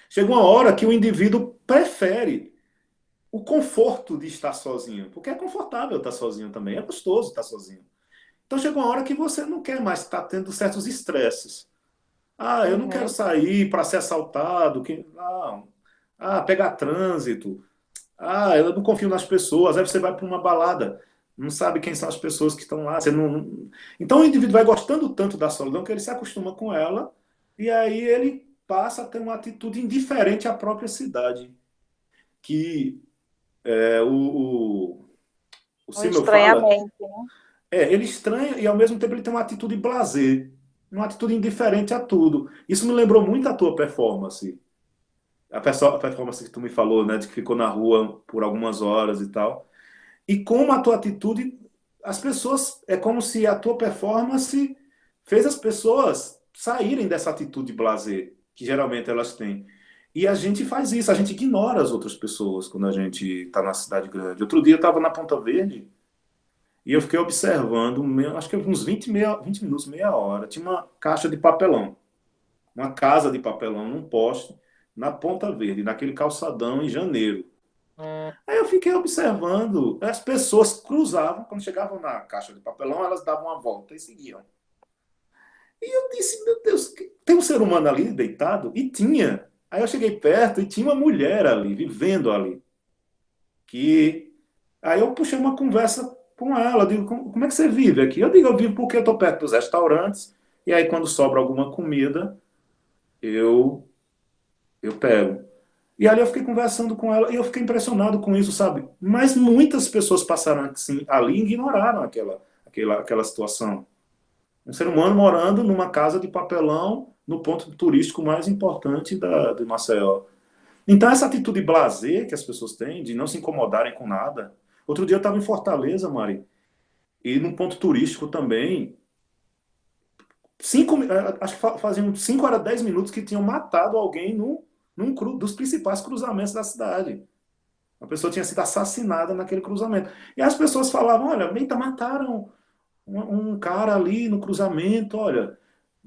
chega uma hora que o indivíduo prefere o conforto de estar sozinho, porque é confortável estar sozinho também, é gostoso estar sozinho. Então chega uma hora que você não quer mais estar tendo certos estresses. Ah, eu não quero sair para ser assaltado. Não. Ah, pegar trânsito. Ah, eu não confio nas pessoas. Aí você vai para uma balada, não sabe quem são as pessoas que estão lá. Você não... Então o indivíduo vai gostando tanto da solidão que ele se acostuma com ela e aí ele passa a ter uma atitude indiferente à própria cidade. Que o Um Simmel fala, estranhamento, né? ele estranha e ao mesmo tempo ele tem uma atitude blasé, uma atitude indiferente a tudo. Isso me lembrou muito a tua performance. A performance que tu me falou, né, de que ficou na rua por algumas horas e tal. E como a tua atitude, as pessoas, é como se a tua performance fez as pessoas saírem dessa atitude blasé, que geralmente elas têm. E a gente faz isso, a gente ignora as outras pessoas quando a gente está na cidade grande. Outro dia eu estava na Ponta Verde e eu fiquei observando, acho que uns 20 minutos, meia hora. Tinha uma caixa de papelão, uma casa de papelão num poste, na Ponta Verde, naquele calçadão em janeiro. Aí eu fiquei observando, as pessoas cruzavam, quando chegavam na caixa de papelão, elas davam uma volta e seguiam. E eu disse, meu Deus, tem um ser humano ali deitado? E tinha. Aí eu cheguei perto e tinha uma mulher ali, vivendo ali. Que Aí eu puxei uma conversa com ela, eu digo, como é que você vive aqui? Eu digo, eu vivo porque eu estou perto dos restaurantes, e aí quando sobra alguma comida, eu, eu pego. E ali eu fiquei conversando com ela, e eu fiquei impressionado com isso, sabe? Mas muitas pessoas passaram assim, ali e ignoraram aquela situação. Um ser humano morando numa casa de papelão no ponto turístico mais importante de Maceió. Então, essa atitude blasé que as pessoas têm, de não se incomodarem com nada. Outro dia eu estava em Fortaleza, Mari, e num ponto turístico também, acho que faziam 5 horas 10 minutos que tinham matado alguém dos principais cruzamentos da cidade. A pessoa tinha sido assassinada naquele cruzamento. E as pessoas falavam, olha, eita, mataram um cara ali no cruzamento, olha.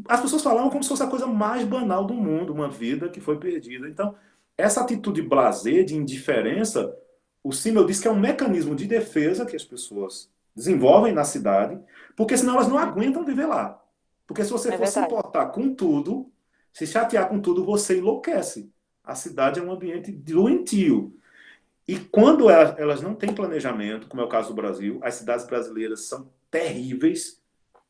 As pessoas falavam como se fosse a coisa mais banal do mundo, uma vida que foi perdida. Então, essa atitude blasé, de indiferença, o Simmel diz que é um mecanismo de defesa que as pessoas desenvolvem na cidade, porque senão elas não aguentam viver lá. Porque se você É for se verdade. importar com tudo, se chatear com tudo, você enlouquece. A cidade é um ambiente doentio. E quando elas não têm planejamento, como é o caso do Brasil, as cidades brasileiras são terríveis,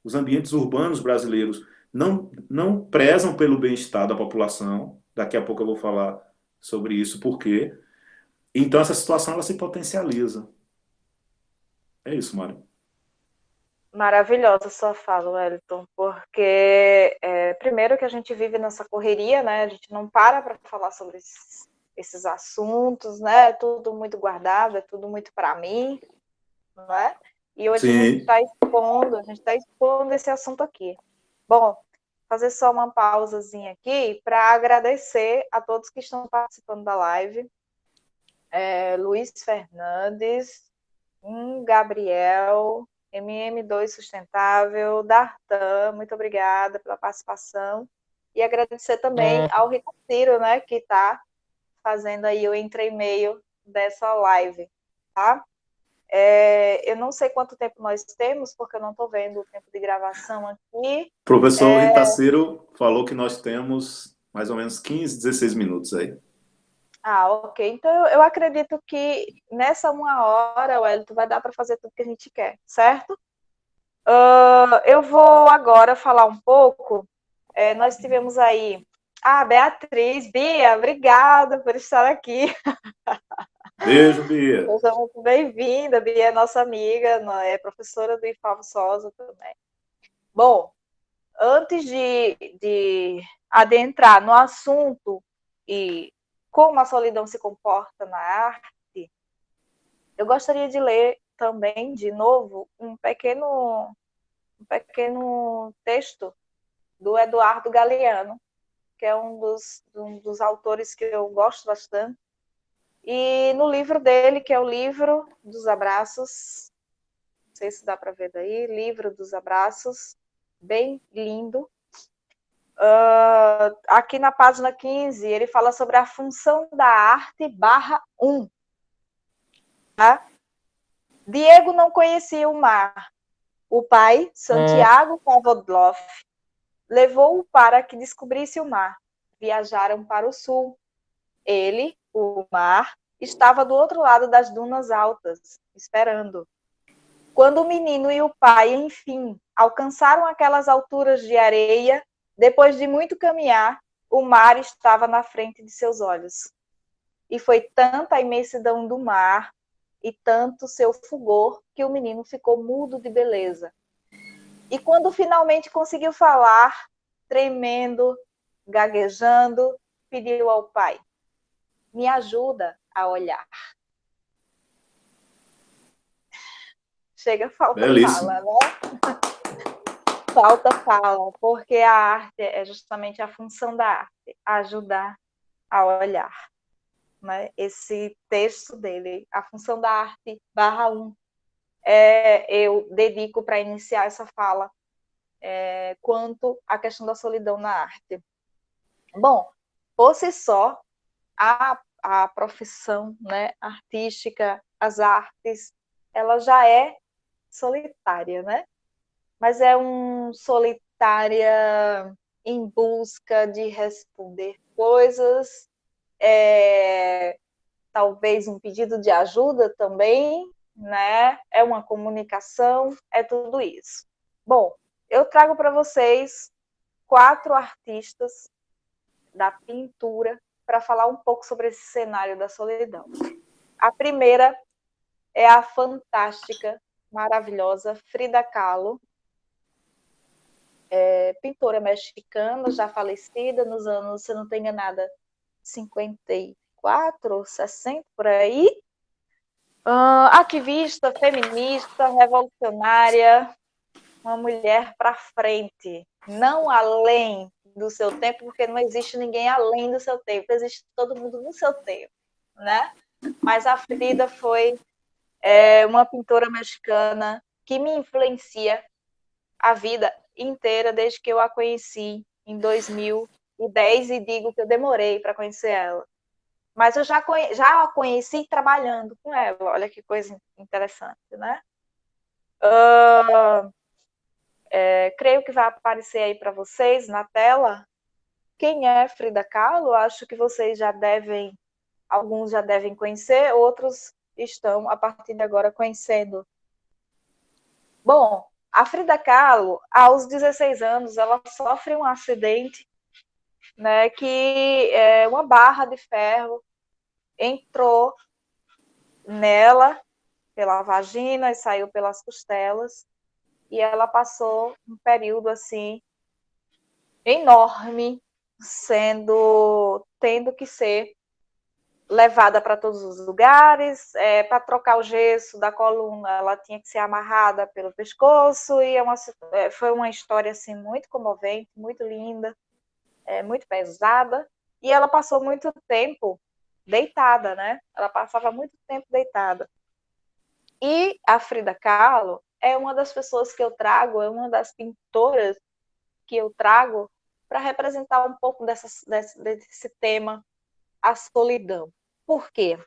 os ambientes urbanos brasileiros não prezam pelo bem-estar da população. Daqui a pouco eu vou falar sobre isso, por quê. Então essa situação ela se potencializa. É isso, Mário. Maravilhosa a sua fala, Wellington, porque primeiro que a gente vive nessa correria, né? A gente não para falar sobre esses assuntos, né? É tudo muito guardado, é tudo muito para mim, não é? E hoje Sim. a gente está expondo esse assunto aqui. Bom, fazer só uma pausazinha aqui para agradecer a todos que estão participando da live. Luiz Fernandes, Gabriel, MM2 Sustentável, Dartan, muito obrigada pela participação. E agradecer também ao Rico Ciro, né, que está fazendo aí o entre-e-mail dessa live, tá? Eu não sei quanto tempo nós temos, porque eu não estou vendo o tempo de gravação aqui. O professor Ritaceiro falou que nós temos mais ou menos 15, 16 minutos aí. Ok. Então, eu acredito que nessa 1 hora, Wellington, vai dar para fazer tudo que a gente quer, certo? Eu vou agora falar um pouco. Nós tivemos aí a Beatriz. Bia, obrigada por estar aqui. Beijo, Bia. Seja muito bem-vinda. Bia é nossa amiga, é professora do IFAM Sosa também. Bom, antes de adentrar no assunto e como a solidão se comporta na arte, eu gostaria de ler também, de novo, um pequeno texto do Eduardo Galeano, que é um dos autores que eu gosto bastante. E no livro dele, que é o Livro dos Abraços, não sei se dá para ver daí, Livro dos Abraços, bem lindo. Aqui na página 15, ele fala sobre a função da arte /1. Tá? Diego não conhecia o mar. O pai, Santiago Pavlov, levou-o para que descobrisse o mar. Viajaram para o sul. Ele, o mar, estava do outro lado das dunas altas, esperando. Quando o menino e o pai, enfim, alcançaram aquelas alturas de areia, depois de muito caminhar, o mar estava na frente de seus olhos. E foi tanta a imensidão do mar e tanto seu fulgor que o menino ficou mudo de beleza. E quando finalmente conseguiu falar, tremendo, gaguejando, pediu ao pai: me ajuda a olhar. Chega, falta fala, Belíssimo. né? Falta fala, porque a arte é justamente a função da arte, ajudar a olhar, né? Esse texto dele, a função da arte, /1, eu dedico para iniciar essa fala quanto à questão da solidão na arte. Bom, por si só, a profissão, né, artística, as artes, ela já é solitária, né? Mas é um solitária em busca de responder coisas, talvez um pedido de ajuda também, né? É uma comunicação, é tudo isso. Bom, eu trago para vocês 4 artistas da pintura para falar um pouco sobre esse cenário da solidão. A primeira é a fantástica, maravilhosa Frida Kahlo, pintora mexicana, já falecida nos anos, se não estou enganada, 54, 60, por aí. Ativista, feminista, revolucionária, uma mulher para frente, não além do seu tempo, porque não existe ninguém além do seu tempo, existe todo mundo no seu tempo, né? Mas a Frida foi uma pintora mexicana que me influencia a vida inteira desde que eu a conheci em 2010 e digo que eu demorei para conhecer ela. Mas eu já a conheci trabalhando com ela, olha que coisa interessante, né? Creio que vai aparecer aí para vocês na tela quem é Frida Kahlo. Acho que vocês já devem, alguns já devem conhecer, outros estão a partir de agora conhecendo. Bom, a Frida Kahlo, aos 16 anos, ela sofre um acidente, né, que uma barra de ferro entrou nela pela vagina e saiu pelas costelas, e ela passou um período assim enorme tendo que ser levada para todos os lugares, para trocar o gesso da coluna, ela tinha que ser amarrada pelo pescoço, e foi uma história assim muito comovente, muito linda, muito pesada, e ela passou muito tempo deitada, né? Ela passava muito tempo deitada. E a Frida Kahlo é uma das pessoas que eu trago, é uma das pintoras que eu trago para representar um pouco desse tema, a solidão. Por quê?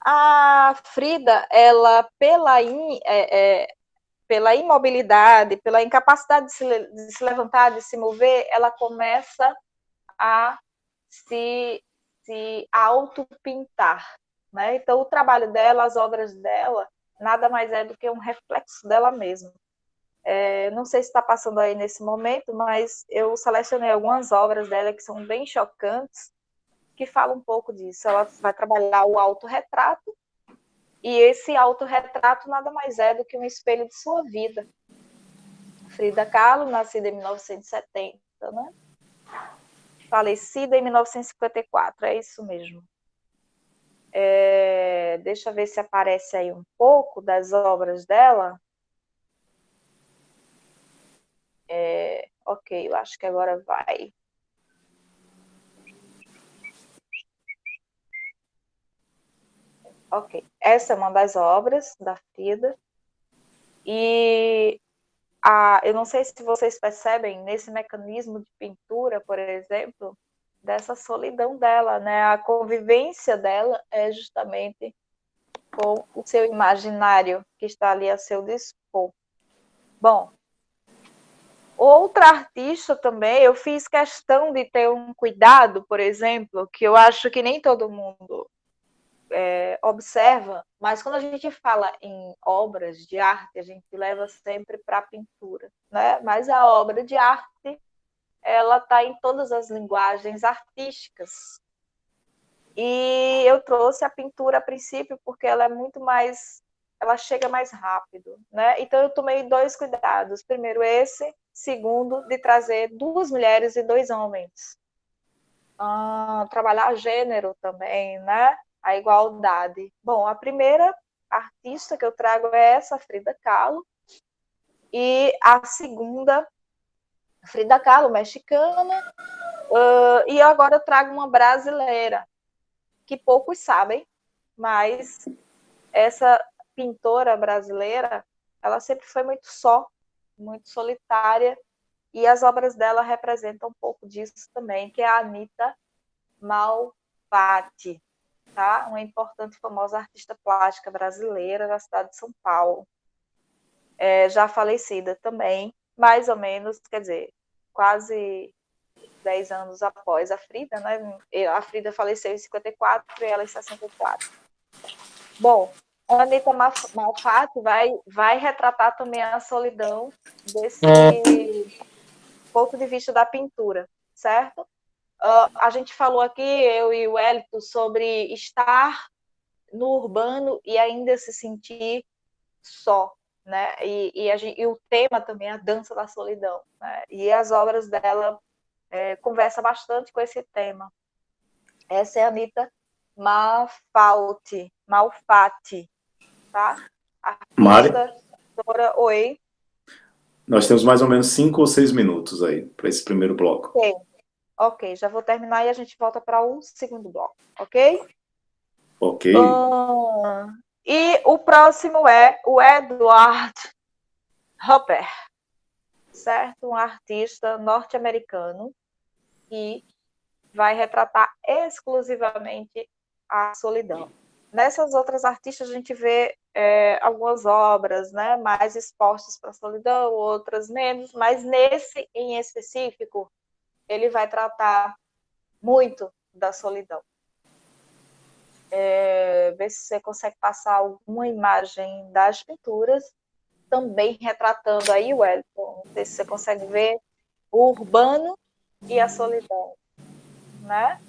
A Frida, ela, pela imobilidade, pela incapacidade de se levantar, de se mover, ela começa a se autopintar, né? Então, o trabalho dela, as obras dela, nada mais é do que um reflexo dela mesma. Não sei se está passando aí nesse momento, mas eu selecionei algumas obras dela que são bem chocantes, que falam um pouco disso. Ela vai trabalhar o autorretrato, e esse autorretrato nada mais é do que um espelho de sua vida. Frida Kahlo, nascida em 1970, né? Falecida em 1954, é isso mesmo. Deixa eu ver se aparece aí um pouco das obras dela. Ok, eu acho que agora vai. Ok, essa é uma das obras da Frida. E eu não sei se vocês percebem nesse mecanismo de pintura, por exemplo, dessa solidão dela, né? A convivência dela é justamente com o seu imaginário que está ali a seu dispor. Bom, outra artista também, eu fiz questão de ter um cuidado, por exemplo, que eu acho que nem todo mundo observa, mas quando a gente fala em obras de arte, a gente leva sempre para a pintura, né? Mas a obra de arte, ela está em todas as linguagens artísticas. E eu trouxe a pintura a princípio porque ela é muito mais, ela chega mais rápido, né? Então eu tomei 2 cuidados. Primeiro esse, segundo de trazer 2 mulheres e 2 homens. Trabalhar gênero também, né? A igualdade. Bom, a primeira artista que eu trago é essa Frida Kahlo. E a segunda, Frida Kahlo, mexicana. E agora eu trago uma brasileira, que poucos sabem, mas essa pintora brasileira, ela sempre foi muito muito solitária, e as obras dela representam um pouco disso também, que é a Anita Malfatti, tá? Uma importante e famosa artista plástica brasileira da cidade de São Paulo. Já falecida também, mais ou menos, quer dizer, quase 10 anos após a Frida, né? A Frida faleceu em 54 e ela em 64. Bom, a Anita Malfatti vai retratar também a solidão desse ponto de vista da pintura, certo? A gente falou aqui, eu e o Hélito, sobre estar no urbano e ainda se sentir só, né? E o tema também é a dança da solidão, né? E as obras dela conversam bastante com esse tema. Essa é a Anita Malfatti, tá? Mari, Artista, doutora, oi. nós temos mais ou menos 5 ou 6 minutos aí para esse primeiro bloco. Ok, já vou terminar e a gente volta para o segundo bloco, ok? Ok. E o próximo é o Edward Hopper, certo? Um artista norte-americano que vai retratar exclusivamente a solidão. Nessas outras artistas a gente vê algumas obras, né, mais expostas para a solidão, outras menos, mas nesse em específico ele vai tratar muito da solidão. Ver se você consegue passar alguma imagem das pinturas, também retratando aí o Wellington. Não sei se você consegue ver o urbano e a solidão, né?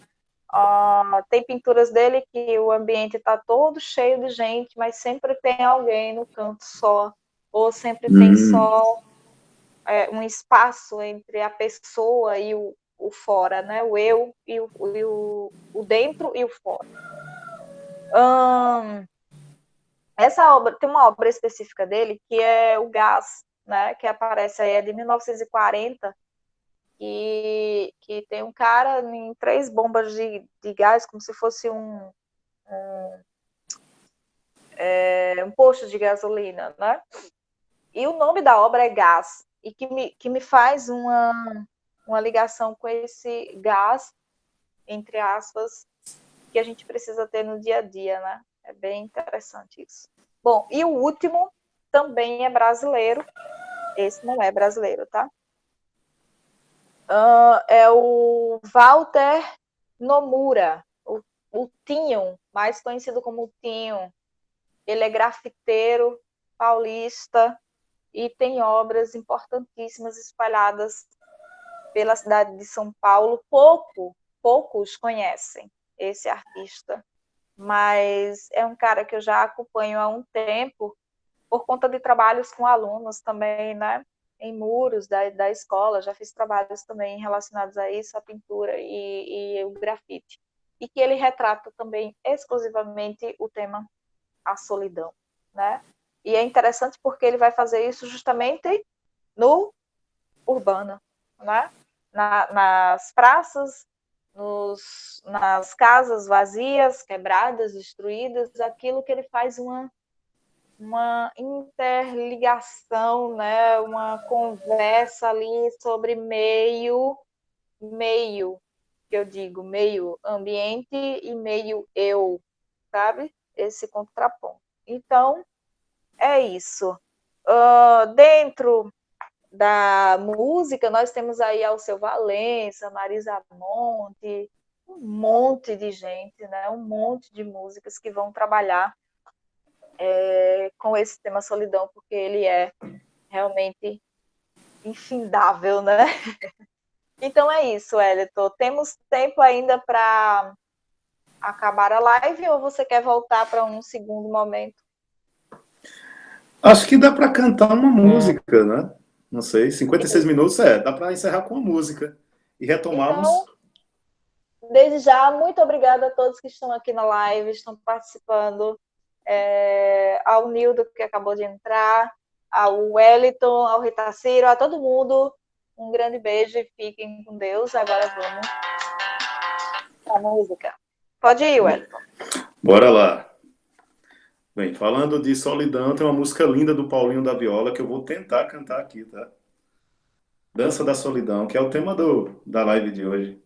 Tem pinturas dele que o ambiente está todo cheio de gente, mas sempre tem alguém no canto só, ou sempre tem só um espaço entre a pessoa e o fora, né? O eu e o dentro e o fora. Essa obra tem uma obra específica dele que é o Gás, né? Que aparece aí, é de 1940. Que tem um cara em 3 bombas de gás, como se fosse um posto de gasolina, né? E o nome da obra é Gás, e que me faz uma ligação com esse gás, entre aspas, que a gente precisa ter no dia a dia, né? É bem interessante isso. Bom, e o último também é brasileiro, esse não é brasileiro, tá? É o Walter Nomura, o Tinho, mais conhecido como Tinho. Ele é grafiteiro paulista e tem obras importantíssimas espalhadas pela cidade de São Paulo. Poucos conhecem esse artista, mas é um cara que eu já acompanho há um tempo, por conta de trabalhos com alunos também, né? Em muros da escola, já fiz trabalhos também relacionados a isso, a pintura e o grafite. E que ele retrata também exclusivamente o tema a solidão, né? E é interessante porque ele vai fazer isso justamente no urbano, né? Nas praças, nas casas vazias, quebradas, destruídas, aquilo que ele faz uma interligação, né? Uma conversa ali sobre meio, que eu digo, meio ambiente e meio eu, sabe? Esse contraponto. Então, é isso. Dentro da música, nós temos aí Alceu Valença, Marisa Monte, um monte de gente, né? Um monte de músicas que vão trabalhar com esse tema solidão, porque ele é realmente infindável, né? Então é isso, Elton. Temos tempo ainda para acabar a live ou você quer voltar para um segundo momento? Acho que dá para cantar uma música, né? Não sei, 56 minutos dá para encerrar com uma música e retomarmos. Então, desde já, muito obrigada a todos que estão aqui na live, estão participando. ao Nildo, que acabou de entrar, ao Wellington, ao Ritaciro, a todo mundo, um grande beijo e fiquem com Deus. Agora vamos para a música. Pode ir, Wellington. Bora lá. Bem, falando de solidão, tem uma música linda do Paulinho da Viola que eu vou tentar cantar aqui, tá? Dança da Solidão, que é o tema da live de hoje.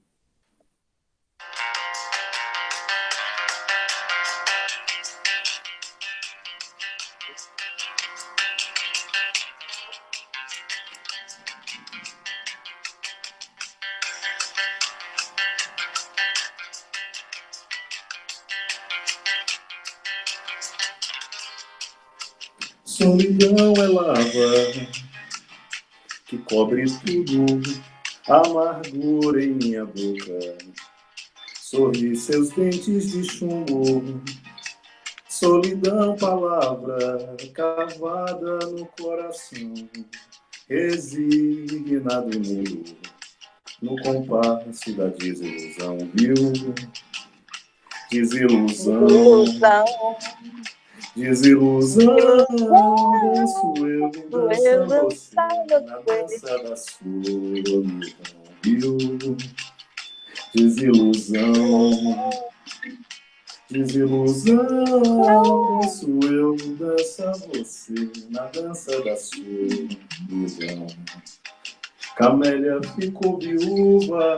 Solidão é lava que cobre tudo, amargura em minha boca. Sorri seus dentes de chumbo. Solidão, palavra cavada no coração, resignado e mudo, no compasso da desilusão, viu? Desilusão. Desilusão, danço eu, dança você, na dança da solidão, viu? Desilusão, desilusão, danço eu, dança você, na dança da solidão. Camélia ficou viúva,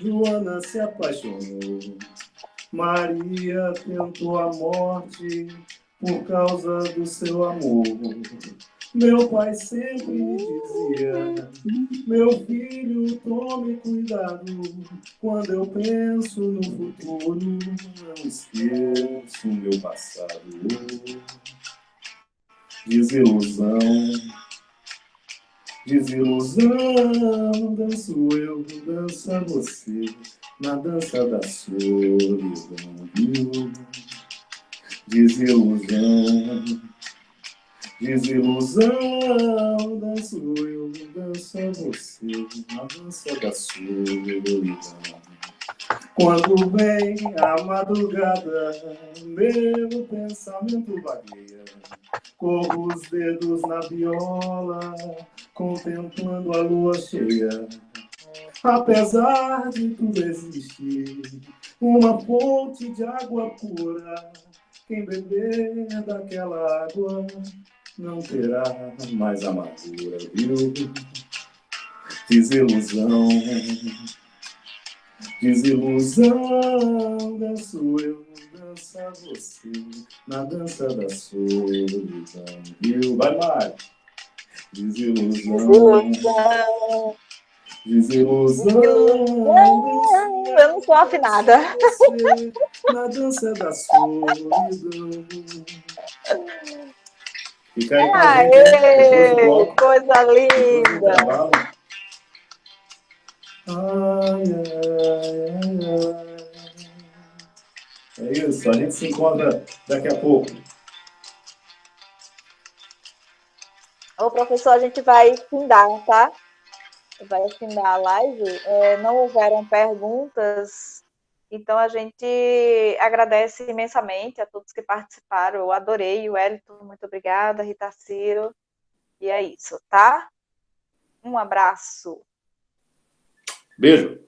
Joana se apaixonou, Maria tentou a morte por causa do seu amor. Meu pai sempre me dizia: meu filho, tome cuidado. Quando eu penso no futuro, não esqueço o meu passado. Desilusão, desilusão, danço eu, dança você, na dança da solidão, viu? Desilusão, desilusão, danço eu, dança você, na dança da solidão. Quando vem a madrugada, meu pensamento vagueia, corro os dedos na viola, contemplando a lua cheia. Apesar de tudo existir, uma fonte de água pura, quem beber daquela água não terá mais amargura, viu? Desilusão, desilusão, danço eu, dança você, na dança da solidão, viu? Vai mais! Desilusão, desilusão, eu não sou afinada. você, na dança da solidão. Fica aí com a gente, depois do bloco. Coisa linda! Ai, ai, ai. É isso, a gente se encontra daqui a pouco. Ô, professor, a gente vai findar, tá? Vai findar a live. Não houveram perguntas, então a gente agradece imensamente a todos que participaram. Eu adorei, o Wellington, muito obrigada, Ritaciro. E é isso, tá? Um abraço. Beijo.